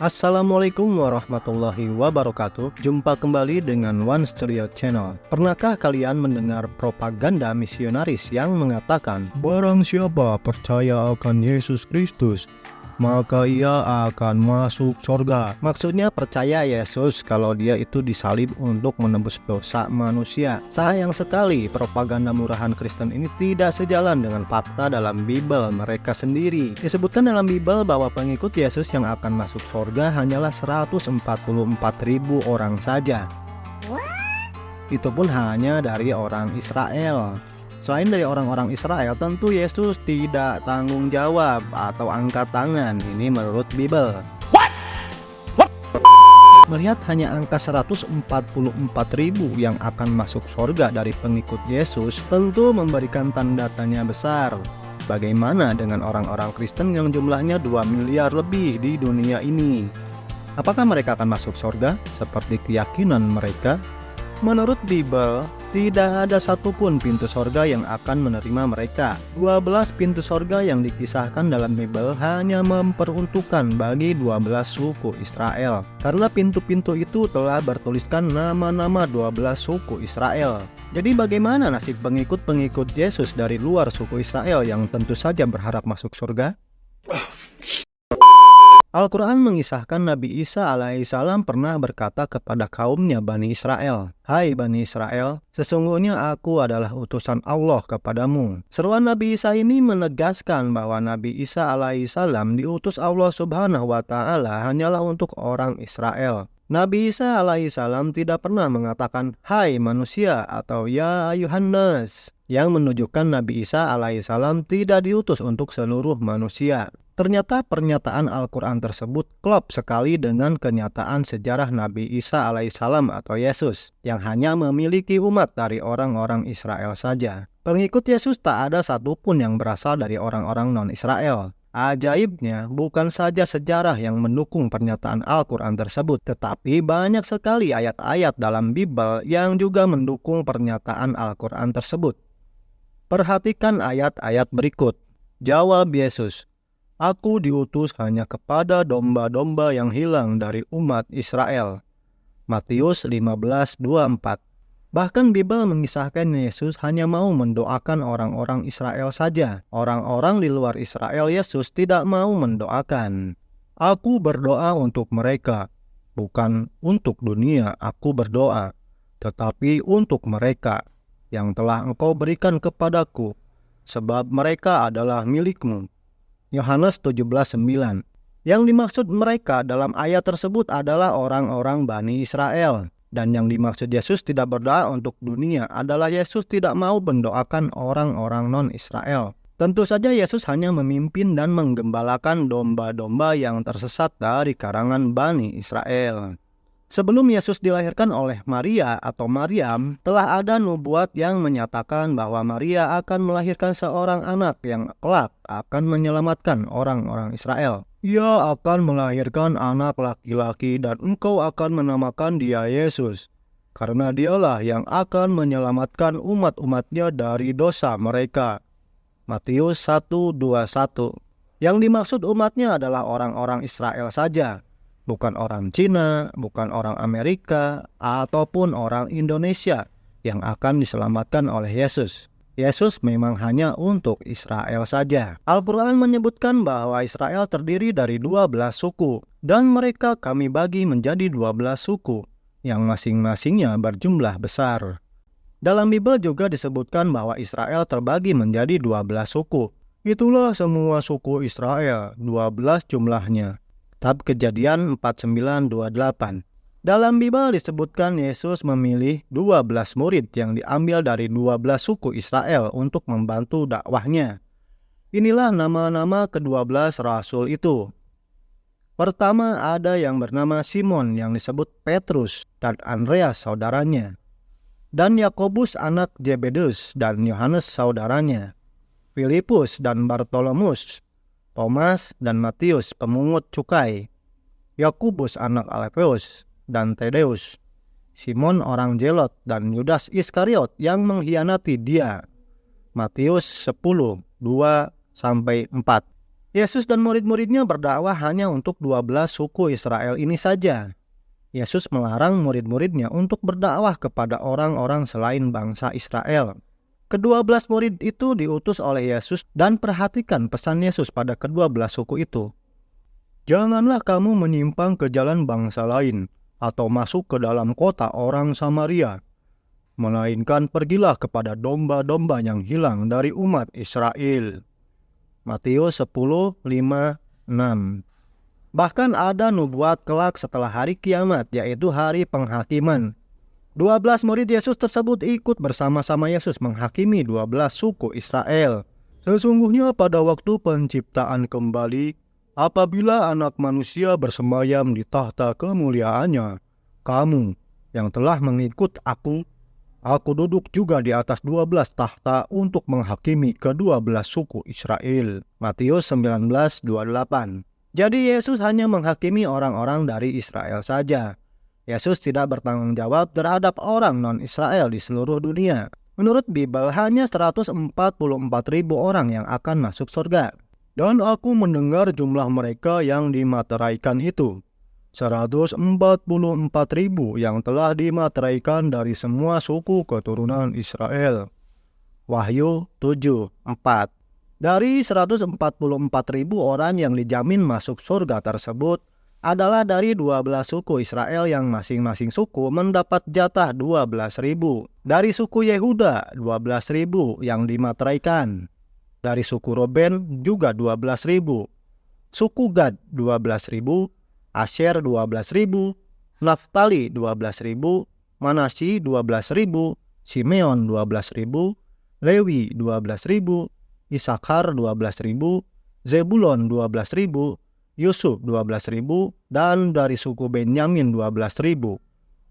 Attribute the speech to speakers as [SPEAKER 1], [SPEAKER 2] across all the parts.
[SPEAKER 1] Assalamualaikum warahmatullahi wabarakatuh. Jumpa kembali dengan One Stereo Channel. Pernahkah kalian mendengar propaganda misionaris yang mengatakan, barang siapa percaya akan Yesus Kristus, maka ia akan masuk surga? Maksudnya percaya Yesus kalau dia itu disalib untuk menebus dosa manusia. Sayang sekali propaganda murahan Kristen ini tidak sejalan dengan fakta dalam Bible mereka sendiri. Disebutkan dalam Bible bahwa pengikut Yesus yang akan masuk surga hanyalah 144.000 orang saja. Itu pun hanya dari orang Israel. Selain dari orang-orang Israel, tentu Yesus tidak tanggung jawab atau angkat tangan. Ini menurut Bible. Melihat hanya angka 144.000 yang akan masuk surga dari pengikut Yesus, tentu memberikan tanda tanya besar. Bagaimana dengan orang-orang Kristen yang jumlahnya 2 miliar lebih di dunia ini? Apakah mereka akan masuk surga seperti keyakinan mereka? Menurut Bible, tidak ada satupun pintu sorga yang akan menerima mereka. 12 pintu sorga yang dikisahkan dalam Bible hanya memperuntukkan bagi 12 suku Israel. Karena pintu-pintu itu telah bertuliskan nama-nama 12 suku Israel. Jadi bagaimana nasib pengikut-pengikut Yesus dari luar suku Israel yang tentu saja berharap masuk surga? Al-Quran mengisahkan Nabi Isa alaihissalam pernah berkata kepada kaumnya Bani Israel, "Hai Bani Israel, sesungguhnya aku adalah utusan Allah kepadamu." Seruan Nabi Isa ini menegaskan bahwa Nabi Isa alaihissalam diutus Allah subhanahu wa ta'ala hanyalah untuk orang Israel. Nabi Isa alaihissalam tidak pernah mengatakan "Hai manusia" atau "Ya ayuhan nas", yang menunjukkan Nabi Isa alaihissalam tidak diutus untuk seluruh manusia. Ternyata pernyataan Al-Quran tersebut klop sekali dengan kenyataan sejarah Nabi Isa alaihissalam atau Yesus yang hanya memiliki umat dari orang-orang Israel saja. Pengikut Yesus tak ada satupun yang berasal dari orang-orang non-Israel. Ajaibnya, bukan saja sejarah yang mendukung pernyataan Al-Quran tersebut, tetapi banyak sekali ayat-ayat dalam Bible yang juga mendukung pernyataan Al-Quran tersebut. Perhatikan ayat-ayat berikut. Jawab Yesus, "Aku diutus hanya kepada domba-domba yang hilang dari umat Israel." Matius 15:24. Bahkan Bible mengisahkan Yesus hanya mau mendoakan orang-orang Israel saja. Orang-orang di luar Israel Yesus tidak mau mendoakan. "Aku berdoa untuk mereka, bukan untuk dunia aku berdoa, tetapi untuk mereka yang telah Engkau berikan kepadaku, sebab mereka adalah milikmu." Yohanes 17:9. Yang dimaksud mereka dalam ayat tersebut adalah orang-orang Bani Israel. Dan yang dimaksud Yesus tidak berdoa untuk dunia adalah Yesus tidak mau mendoakan orang-orang non-Israel. Tentu saja Yesus hanya memimpin dan menggembalakan domba-domba yang tersesat dari karangan Bani Israel. Sebelum Yesus dilahirkan oleh Maria atau Maryam, telah ada nubuat yang menyatakan bahwa Maria akan melahirkan seorang anak yang kelak akan menyelamatkan orang-orang Israel. Ia akan melahirkan anak laki-laki dan engkau akan menamakan dia Yesus, karena dialah yang akan menyelamatkan umat-umatnya dari dosa mereka. Matius 1:21. Yang dimaksud umatnya adalah orang-orang Israel saja. Bukan orang Cina, bukan orang Amerika, ataupun orang Indonesia yang akan diselamatkan oleh Yesus. Yesus memang hanya untuk Israel saja. Al-Quran menyebutkan bahwa Israel terdiri dari 12 suku, dan mereka kami bagi menjadi 12 suku, yang masing-masingnya berjumlah besar. Dalam Bible juga disebutkan bahwa Israel terbagi menjadi 12 suku. Itulah semua suku Israel, 12 jumlahnya. Kitab Kejadian 49:28. Dalam Bible disebutkan Yesus memilih 12 murid yang diambil dari 12 suku Israel untuk membantu dakwahnya. Inilah nama-nama ke-12 rasul itu. Pertama ada yang bernama Simon yang disebut Petrus dan Andreas saudaranya, dan Yakobus anak Zebedeus dan Yohanes saudaranya, Filipus dan Bartolomus, Thomas dan Matius pemungut cukai, Yakobus anak Alfeus dan Tadeus, Simon orang Zelot dan Yudas Iskariot yang mengkhianati dia. Matius 10:2-4. Yesus dan murid-muridnya berdakwah hanya untuk 12 suku Israel ini saja. Yesus melarang murid-muridnya untuk berdakwah kepada orang-orang selain bangsa Israel. Ke-12 murid itu diutus oleh Yesus dan perhatikan pesan Yesus pada ke-12 suku itu. Janganlah kamu menyimpang ke jalan bangsa lain atau masuk ke dalam kota orang Samaria, melainkan pergilah kepada domba-domba yang hilang dari umat Israel. Matius 10:5-6. Bahkan ada nubuat kelak setelah hari kiamat, yaitu hari penghakiman. 12 murid Yesus tersebut ikut bersama-sama Yesus menghakimi 12 suku Israel. Sesungguhnya pada waktu penciptaan kembali, apabila anak manusia bersemayam di tahta kemuliaannya, kamu yang telah mengikut aku duduk juga di atas 12 tahta untuk menghakimi ke-12 suku Israel. Matius 19:28. Jadi Yesus hanya menghakimi orang-orang dari Israel saja. Yesus tidak bertanggung jawab terhadap orang non-Israel di seluruh dunia. Menurut Bible hanya 144.000 orang yang akan masuk surga. Dan aku mendengar jumlah mereka yang dimateraikan itu. 144.000 yang telah dimateraikan dari semua suku keturunan Israel. Wahyu 7:4. Dari 144.000 orang yang dijamin masuk surga tersebut adalah dari 12 suku Israel yang masing-masing suku mendapat jatah 12.000. Dari suku Yehuda 12.000 yang dimateraikan. Dari suku Ruben juga 12.000. Suku Gad 12.000, Asyer 12.000, Naftali 12.000, Manasyi 12.000, Simeon 12.000, Lewi 12.000, Isakar 12.000, Zebulon 12.000, Yusuf 12.000, dan dari suku Benyamin 12.000.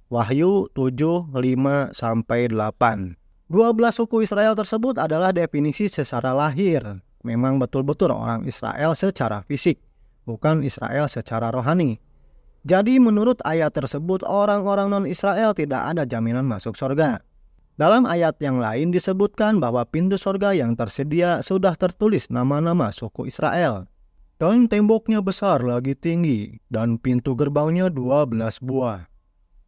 [SPEAKER 1] Wahyu 7:5-8. 12 suku Israel tersebut adalah definisi secara lahir. Memang betul-betul orang Israel secara fisik, bukan Israel secara rohani. Jadi menurut ayat tersebut, orang-orang non-Israel tidak ada jaminan masuk surga. Dalam ayat yang lain disebutkan bahwa pintu surga yang tersedia sudah tertulis nama-nama suku Israel. Dan temboknya besar lagi tinggi, dan pintu gerbangnya 12 buah.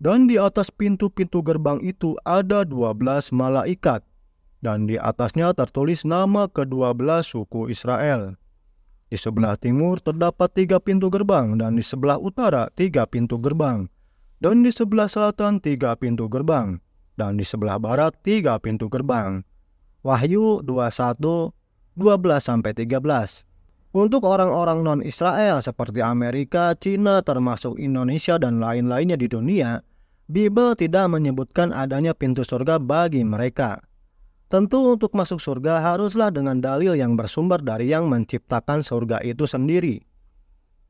[SPEAKER 1] Dan di atas pintu-pintu gerbang itu ada 12 malaikat, dan di atasnya tertulis nama ke-12 suku Israel. Di sebelah timur terdapat 3 pintu gerbang, dan di sebelah utara 3 pintu gerbang, dan di sebelah selatan 3 pintu gerbang, dan di sebelah barat 3 pintu gerbang. Wahyu 21:12-13. Untuk orang-orang non-Israel seperti Amerika, Cina, termasuk Indonesia dan lain-lainnya di dunia, Bible tidak menyebutkan adanya pintu surga bagi mereka. Tentu untuk masuk surga haruslah dengan dalil yang bersumber dari yang menciptakan surga itu sendiri.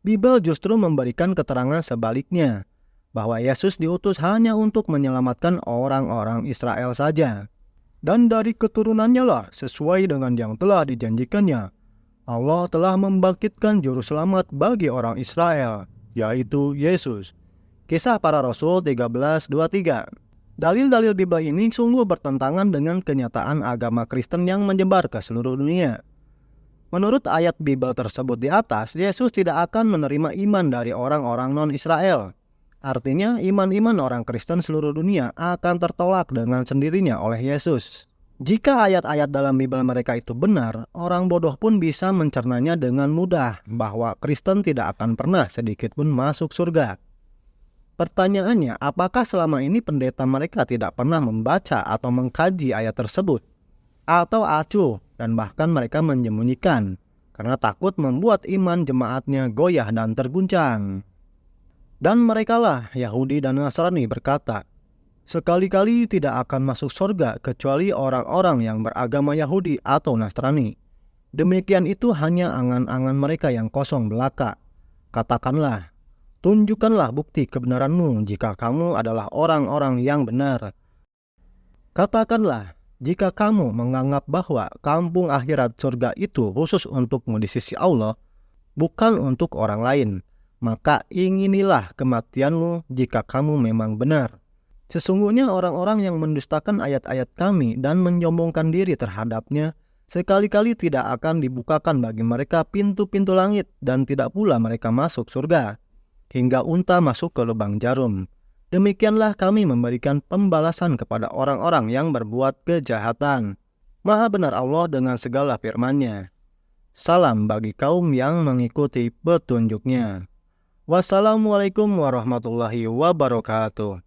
[SPEAKER 1] Bible justru memberikan keterangan sebaliknya, bahwa Yesus diutus hanya untuk menyelamatkan orang-orang Israel saja. Dan dari keturunannya lah, sesuai dengan yang telah dijanjikannya, Allah telah membangkitkan juru selamat bagi orang Israel, yaitu Yesus. Kisah Para Rasul 13:23. Dalil-dalil Bible ini sungguh bertentangan dengan kenyataan agama Kristen yang menyebar ke seluruh dunia. Menurut ayat Bible tersebut di atas, Yesus tidak akan menerima iman dari orang-orang non-Israel. Artinya, iman-iman orang Kristen seluruh dunia akan tertolak dengan sendirinya oleh Yesus. Jika ayat-ayat dalam Bible mereka itu benar, orang bodoh pun bisa mencernanya dengan mudah bahwa Kristen tidak akan pernah sedikit pun masuk surga. Pertanyaannya, apakah selama ini pendeta mereka tidak pernah membaca atau mengkaji ayat tersebut? Atau acuh dan bahkan mereka menyembunyikan karena takut membuat iman jemaatnya goyah dan terguncang? Dan merekalah Yahudi dan Nasrani berkata, sekali-kali tidak akan masuk surga kecuali orang-orang yang beragama Yahudi atau Nasrani. Demikian itu hanya angan-angan mereka yang kosong belaka. Katakanlah, tunjukkanlah bukti kebenaranmu jika kamu adalah orang-orang yang benar. Katakanlah, jika kamu menganggap bahwa kampung akhirat surga itu khusus untukmu di sisi Allah, bukan untuk orang lain, maka inginilah kematianmu jika kamu memang benar. Sesungguhnya orang-orang yang mendustakan ayat-ayat kami dan menyombongkan diri terhadapnya Sekali-kali tidak akan dibukakan bagi mereka pintu-pintu langit, dan tidak pula mereka masuk surga, hingga unta masuk ke lubang jarum. Demikianlah kami memberikan pembalasan kepada orang-orang yang berbuat kejahatan. Maha benar Allah dengan segala firman-Nya. Salam bagi kaum yang mengikuti petunjuk-Nya. Wassalamualaikum warahmatullahi wabarakatuh.